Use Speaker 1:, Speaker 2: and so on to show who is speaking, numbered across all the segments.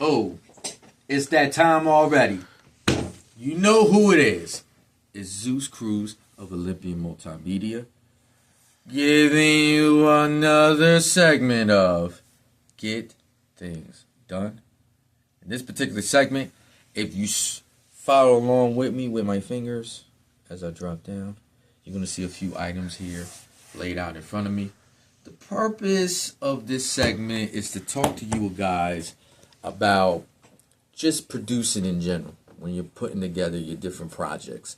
Speaker 1: Oh, it's that time already. You know who it is. It's Zeus Cruz of Olympian Multimedia, giving you another segment of Get Things Done. In this particular segment, if you follow along with me with my fingers as I drop down, you're going to see a few items here laid out in front of me. The purpose of this segment is to talk to you guys about just producing in general when you're putting together your different projects.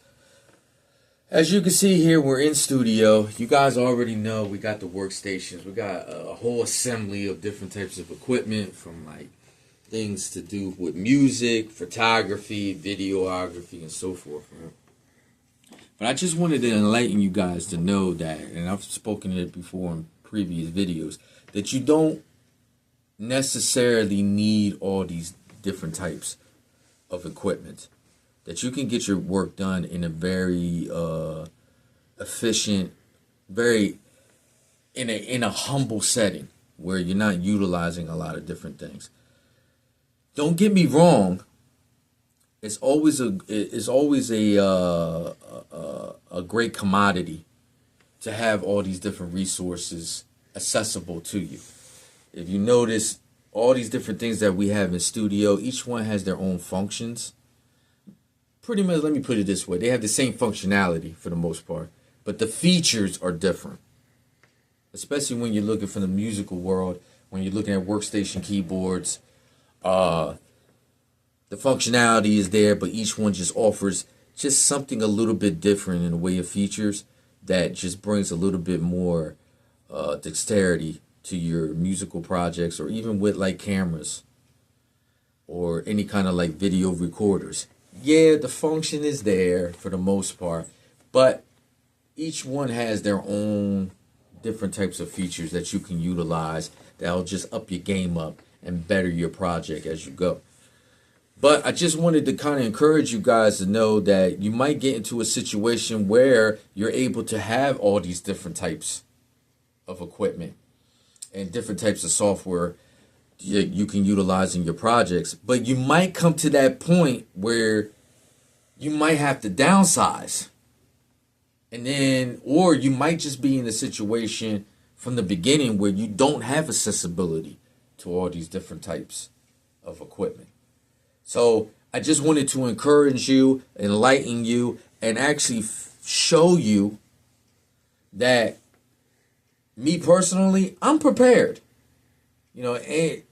Speaker 1: As you can see here, we're in studio. You guys already know we got the workstations. We got a whole assembly of different types of equipment, from like things to do with music, photography, videography, and so forth. But I just wanted to enlighten you guys to know that, and I've spoken it before in previous videos, that you don't necessarily need all these different types of equipment. That you can get your work done in a very efficient, very in a humble setting where you're not utilizing a lot of different things. Don't get me wrong. It's always a great commodity to have all these different resources accessible to you. If you notice, all these different things that we have in studio, each one has their own functions. Pretty much, let me put it this way. They have the same functionality for the most part, but the features are different. Especially when you're looking from the musical world, when you're looking at workstation keyboards, the functionality is there, but each one just offers just something a little bit different in the way of features that just brings a little bit more dexterity to your musical projects, or even with like cameras or any kind of like video recorders. Yeah, the function is there for the most part, but each one has their own different types of features that you can utilize that'll just up your game up and better your project as you go. But I just wanted to kind of encourage you guys to know that you might get into a situation where you're able to have all these different types of equipment and different types of software you can utilize in your projects. But you might come to that point where you might have to downsize. And then, or you might just be in a situation from the beginning where you don't have accessibility to all these different types of equipment. So I just wanted to encourage you, enlighten you, and actually show you that me personally, I'm prepared. You know, a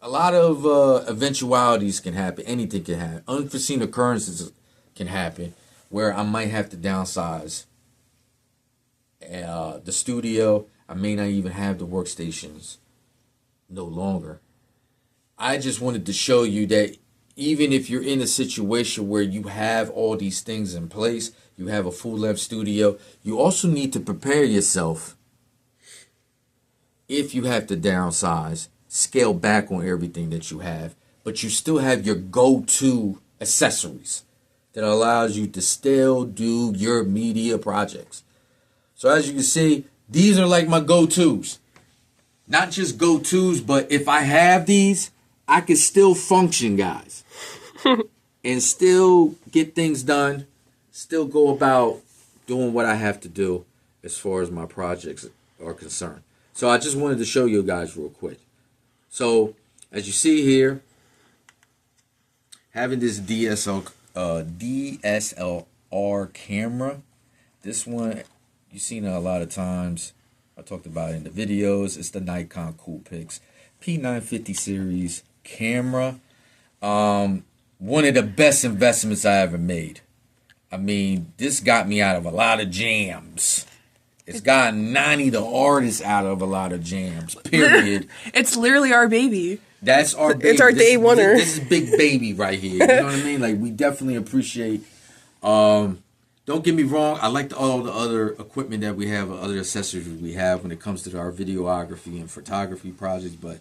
Speaker 1: lot of eventualities can happen. Anything can happen. Unforeseen occurrences can happen where I might have to downsize the studio. I may not even have the workstations no longer. I just wanted to show you that even if you're in a situation where you have all these things in place, you have a full-length studio, you also need to prepare yourself if you have to downsize, scale back on everything that you have, but you still have your go-to accessories that allows you to still do your media projects. So as you can see, these are like my go-tos. Not just go-tos, but if I have these, I can still function, guys. And still get things done, still go about doing what I have to do as far as my projects are concerned. So I just wanted to show you guys real quick. So as you see here, having this DSLR camera, this one you've seen it a lot of times. I talked about it in the videos. It's the Nikon Coolpix P950 series camera. One of the best investments I ever made. I mean, this got me out of a lot of jams. It's gotten 90 the artists out of a lot of jams, period.
Speaker 2: It's literally our baby.
Speaker 1: That's our baby.
Speaker 2: It's our day oneer.
Speaker 1: This is big baby right here. You know what I mean? Like, we definitely appreciate. Don't get me wrong. I like all the other equipment that we have, other accessories we have when it comes to our videography and photography projects. But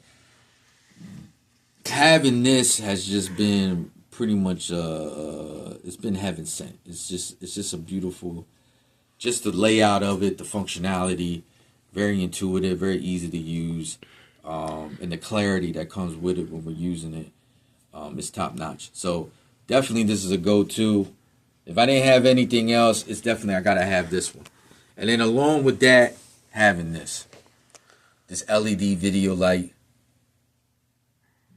Speaker 1: having this has just been pretty much, it's been heaven sent. It's just a beautiful, just the layout of it, the functionality, Very intuitive, very easy to use, and the clarity that comes with it when we're using it is top notch. So definitely this is a go-to. If I didn't have anything else, it's definitely I gotta have this one. And then along with that, having this LED video light.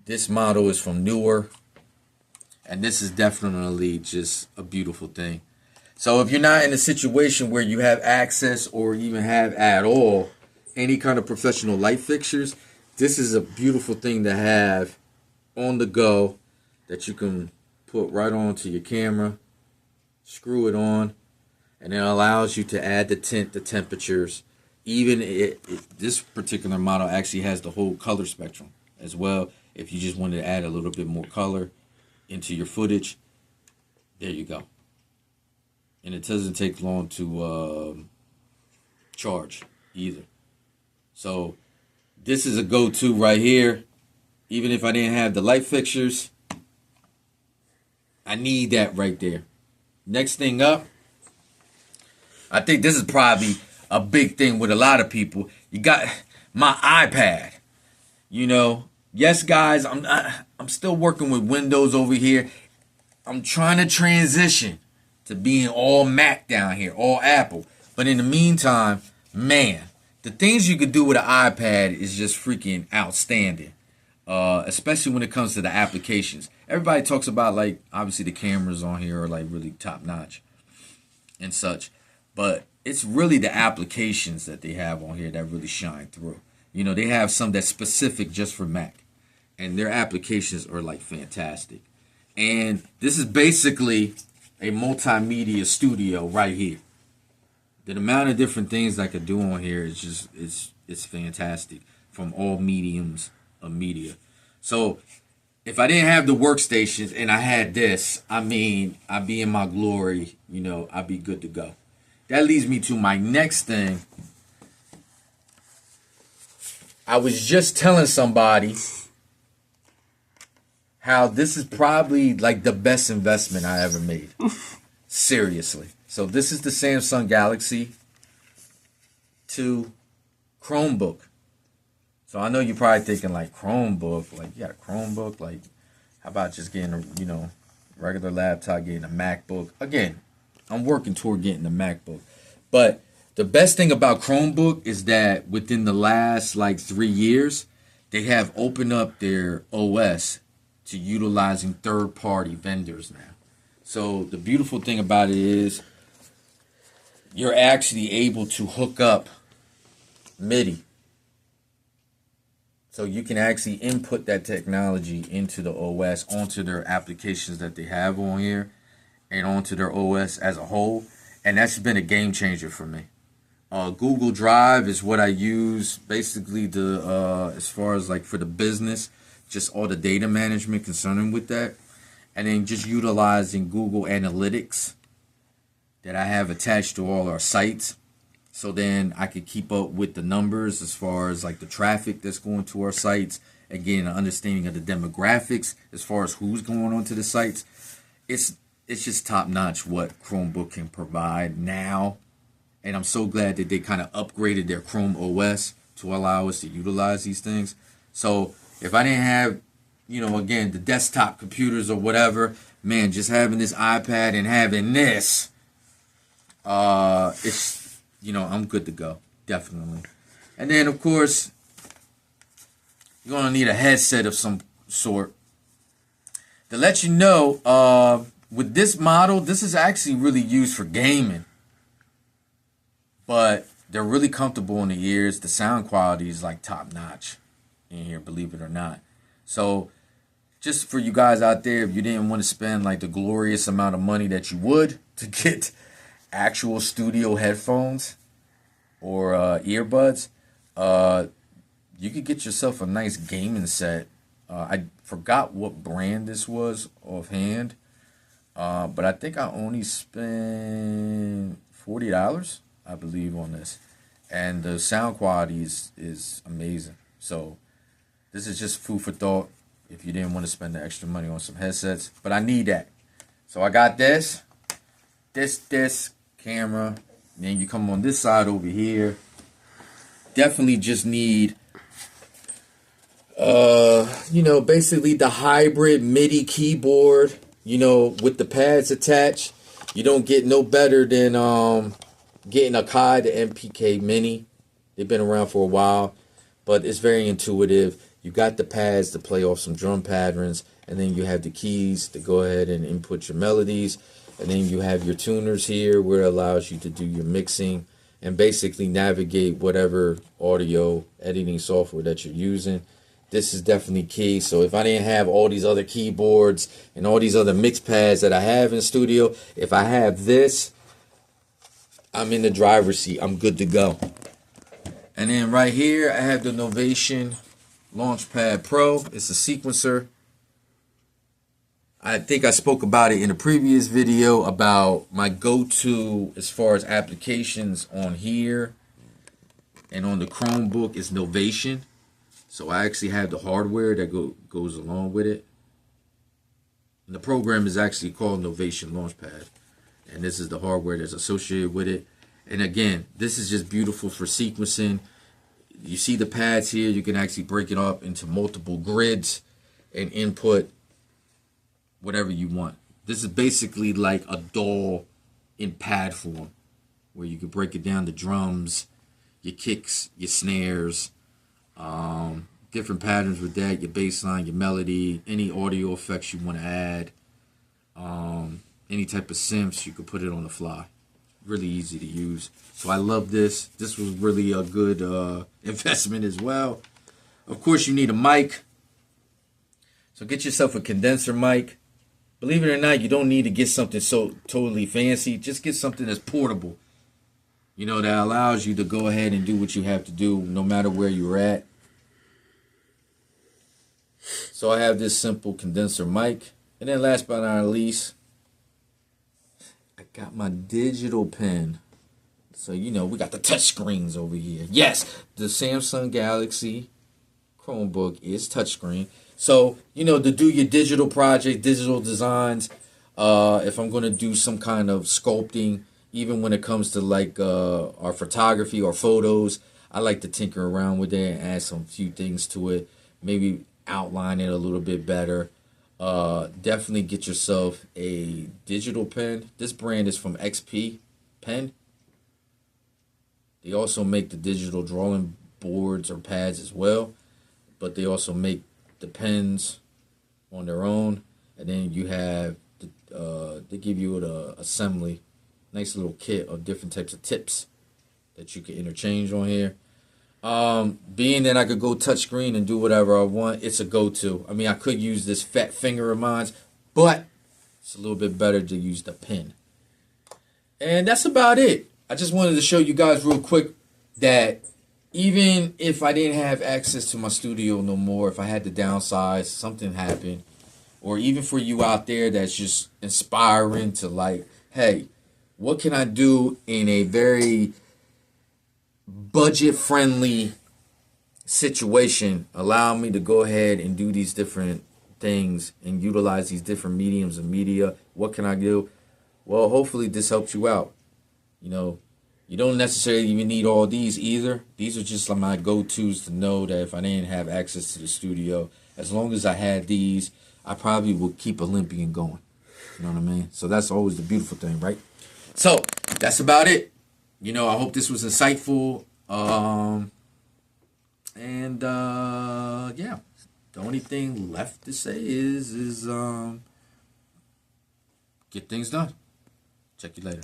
Speaker 1: This model is from Neewer, and this is definitely just a beautiful thing. So if you're not in a situation where you have access or even have at all any kind of professional light fixtures, this is a beautiful thing to have on the go that you can put right onto your camera, screw it on, and it allows you to add the tint, the temperatures. Even this particular model actually has the whole color spectrum as well. If you just wanted to add a little bit more color into your footage, there you go. And it doesn't take long to charge either. So this is a go-to right here. Even if I didn't have the light fixtures, I need that right there. Next thing up, I think this is probably a big thing with a lot of people. You got my iPad. You know, yes, guys, I'm still working with Windows over here. I'm trying to transition to being all Mac down here, all Apple. But in the meantime, man, the things you could do with an iPad is just freaking outstanding. Especially when it comes to the applications. Everybody talks about, like, obviously the cameras on here are like really top notch and such. But it's really the applications that they have on here that really shine through. You know, they have some that's specific just for Mac. And their applications are like fantastic. And this is basically a multimedia studio right here. The amount of different things I could do on here is just, it's fantastic from all mediums of media. So if I didn't have the workstations and I had this, I mean, I'd be in my glory, you know, I'd be good to go. That leads me to my next thing. I was just telling somebody how this is probably like the best investment I ever made. Seriously. So this is the Samsung Galaxy 2 Chromebook. So I know you're probably thinking like Chromebook, like you got a Chromebook, like how about just getting a, you know, regular laptop, getting a MacBook. Again, I'm working toward getting a MacBook. But the best thing about Chromebook is that within the last like 3 years, they have opened up their OS to utilizing third-party vendors now. So the beautiful thing about it is you're actually able to hook up MIDI. So you can actually input that technology into the OS, onto their applications that they have on here, and onto their OS as a whole. And that's been a game changer for me. Google Drive is what I use basically to, as far as like for the business, just all the data management concerning with that. And then just utilizing Google Analytics that I have attached to all our sites. So then I could keep up with the numbers as far as like the traffic that's going to our sites. Again, an understanding of the demographics as far as who's going onto the sites. It's just top notch what Chromebook can provide now. And I'm so glad that they kind of upgraded their Chrome OS to allow us to utilize these things. So if I didn't have, you know, again, the desktop computers or whatever, man, just having this iPad and having this, it's, you know, I'm good to go. Definitely. And then, of course, you're going to need a headset of some sort. To let you know, with this model, this is actually really used for gaming. But they're really comfortable in the ears. The sound quality is like top notch in here, believe it or not. So just for you guys out there, if you didn't want to spend like the glorious amount of money that you would to get actual studio headphones or earbuds, you could get yourself a nice gaming set. I forgot what brand this was offhand, but I think I only spent $40, I believe, on this. And the sound quality is amazing. So this is just food for thought if you didn't want to spend the extra money on some headsets. But I need that. So I got this camera. Then you come on this side over here. definitely just need, basically the hybrid MIDI keyboard, with the pads attached. You don't get no better than getting a Akai, the MPK Mini. They've been around for a while, but it's very intuitive. You got the pads to play off some drum patterns, and then you have the keys to go ahead and input your melodies. And then you have your tuners here where it allows you to do your mixing and basically navigate whatever audio editing software that you're using. This is definitely key. So if I didn't have all these other keyboards and all these other mix pads that I have in studio, if I have this, I'm in the driver's seat. I'm good to go. And then right here, I have the Novation Launchpad Pro. It's a sequencer. I think I spoke about it in a previous video about my go-to as far as applications on here and on the Chromebook is Novation. So I actually have the hardware that goes along with it. And the program is actually called Novation Launchpad. And this is the hardware that's associated with it. And again, this is just beautiful for sequencing. You see the pads here. You can actually break it up into multiple grids and input whatever you want. This is basically like a DAW in pad form, where you can break it down to drums, your kicks, your snares, different patterns with that, your bass line, your melody, any audio effects you want to add, any type of synths, you could put it on the fly. Really easy to use. So I love this. This was really a good investment as well. Of course, you need a mic. So get yourself a condenser mic. Believe it or not, you don't need to get something so totally fancy. Just get something that's portable. That allows you to go ahead and do what you have to do no matter where you're at. So I have this simple condenser mic. And then last but not least, I got my digital pen. So, we got the touch screens over here. Yes, the Samsung Galaxy Chromebook is touchscreen. So, to do your digital project, digital designs, if I'm going to do some kind of sculpting, even when it comes to like our photography or photos, I like to tinker around with it and add some few things to it. Maybe outline it a little bit better. Definitely get yourself a digital pen. This brand is from XP Pen. They also make the digital drawing boards or pads as well, but they also make the pens on their own. And then you have they give you an assembly, nice little kit of different types of tips that you can interchange on here. Being that I could go touchscreen and do whatever I want, it's a go-to. I mean, I could use this fat finger of mine, but it's a little bit better to use the pen. And that's about it. I just wanted to show you guys real quick that even if I didn't have access to my studio no more, if I had to downsize, something happened, or even for you out there that's just inspiring to like, hey, what can I do in a very budget-friendly situation? Allow me to go ahead and do these different things and utilize these different mediums of media. What can I do? Well, hopefully this helps you out. You don't necessarily even need all these either. These are just my go-tos to know that if I didn't have access to the studio, as long as I had these, I probably would keep Olympian going. You know what I mean? So that's always the beautiful thing, right? So that's about it. I hope this was insightful. Yeah, the only thing left to say is get things done. Check you later.